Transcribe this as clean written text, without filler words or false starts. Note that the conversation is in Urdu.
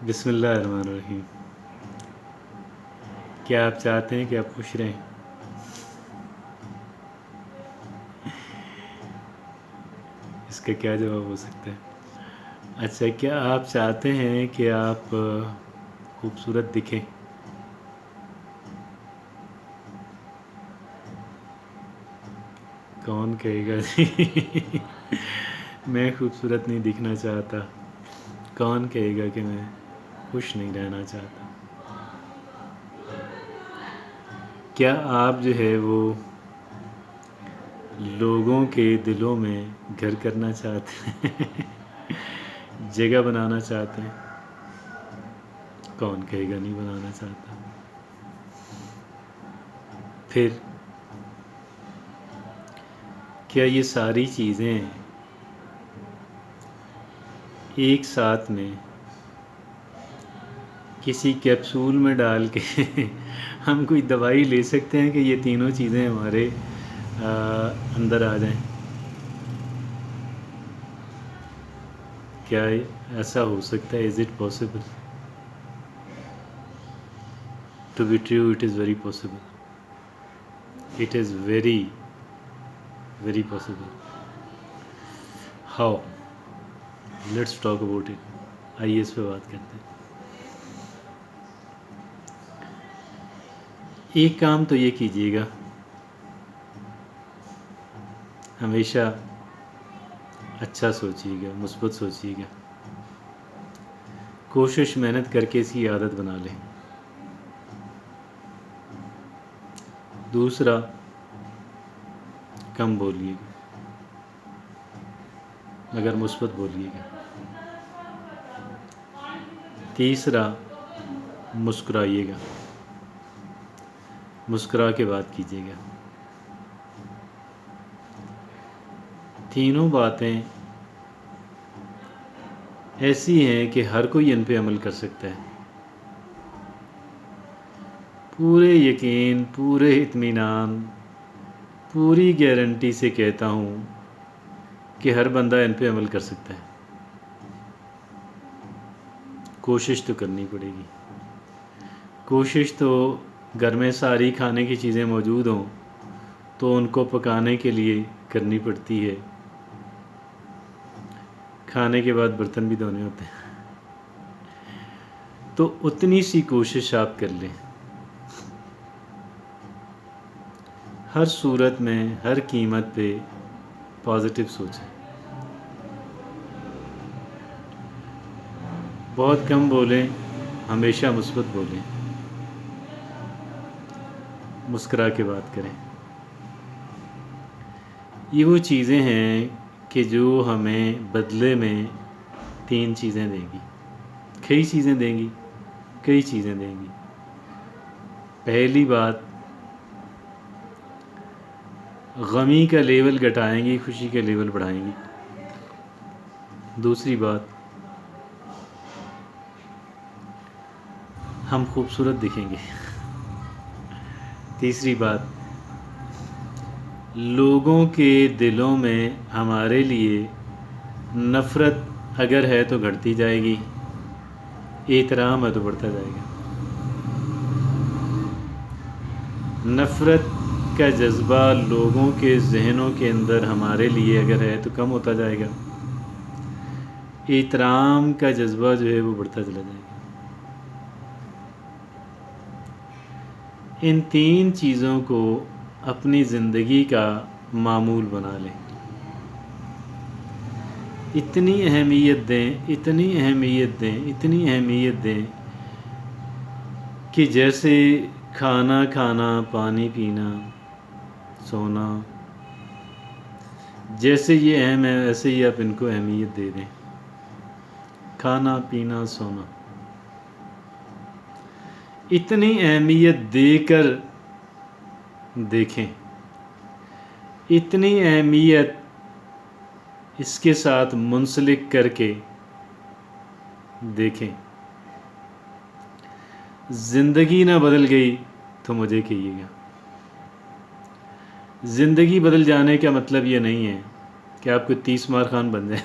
بسم اللہ الرحمن الرحیم۔ کیا آپ چاہتے ہیں کہ آپ خوش رہیں؟ اس کا کیا جواب ہو سکتا ہے؟ اچھا، کیا آپ چاہتے ہیں کہ آپ خوبصورت دکھیں؟ کون کہے گا جی میں خوبصورت نہیں دکھنا چاہتا؟ کون کہے گا کہ میں خوش نہیں رہنا چاہتا؟ کیا آپ جو ہے وہ لوگوں کے دلوں میں گھر کرنا چاہتے ہیں؟ جگہ بنانا چاہتے ہیں؟ کون کہے گا نہیں بنانا چاہتا؟ پھر کیا یہ ساری چیزیں ایک ساتھ میں کسی کیپسول میں ڈال کے ہم کوئی دوائی لے سکتے ہیں کہ یہ تینوں چیزیں ہمارے اندر آ جائیں؟ کیا ایسا ہو سکتا ہے؟ Is it possible? To be true it is very possible. It is very very possible. How? Let's talk about it. آئیے اس پہ بات کرتے ہیں. ایک کام تو یہ کیجیے گا، ہمیشہ اچھا سوچیے گا، مثبت سوچیے گا. کوشش محنت کر کے اس کی عادت بنا لیں. دوسرا، کم بولیے گا مگر مثبت بولیے گا. تیسرا، مسکرائیے گا، مسکرا کے بات کیجیے گا. تینوں باتیں ایسی ہیں کہ ہر کوئی ان پہ عمل کر سکتا ہے. پورے یقین، پورے اطمینان، پوری گارنٹی سے کہتا ہوں کہ ہر بندہ ان پہ عمل کر سکتا ہے. کوشش تو کرنی پڑے گی. کوشش تو گھر میں ساری کھانے کی چیزیں موجود ہوں تو ان کو پکانے کے لیے کرنی پڑتی ہے. کھانے کے بعد برتن بھی دھونے ہوتے ہیں. تو اتنی سی کوشش آپ کر لیں. ہر صورت میں، ہر قیمت پہ پازیٹیو سوچیں. بہت کم بولیں، ہمیشہ مثبت بولیں. مسکرا کے بات کریں. یہ وہ چیزیں ہیں کہ جو ہمیں بدلے میں 3 چیزیں دیں گی. کئی چیزیں دیں گی، کئی چیزیں دیں گی. پہلی بات، غمی کا لیول گھٹائیں گی، خوشی کا لیول بڑھائیں گی. دوسری بات، ہم خوبصورت دکھیں گے. تیسری بات، لوگوں کے دلوں میں ہمارے لیے نفرت اگر ہے تو گھٹتی جائے گی، احترام ہے تو بڑھتا جائے گا. نفرت کا جذبہ لوگوں کے ذہنوں کے اندر ہمارے لیے اگر ہے تو کم ہوتا جائے گا. احترام کا جذبہ جو ہے وہ بڑھتا چلا جائے گا. ان 3 چیزوں کو اپنی زندگی کا معمول بنا لیں. اتنی اہمیت دیں، اتنی اہمیت دیں، اتنی اہمیت دیں کہ جیسے کھانا کھانا، پانی پینا، سونا، جیسے یہ اہم ہے ویسے ہی آپ ان کو اہمیت دے دیں. کھانا پینا سونا اتنی اہمیت دے کر دیکھیں. اتنی اہمیت اس کے ساتھ منسلک کر کے دیکھیں. زندگی نہ بدل گئی تو مجھے کہیے گا. زندگی بدل جانے کا مطلب یہ نہیں ہے کہ آپ کو 30 مار خان بن جائیں.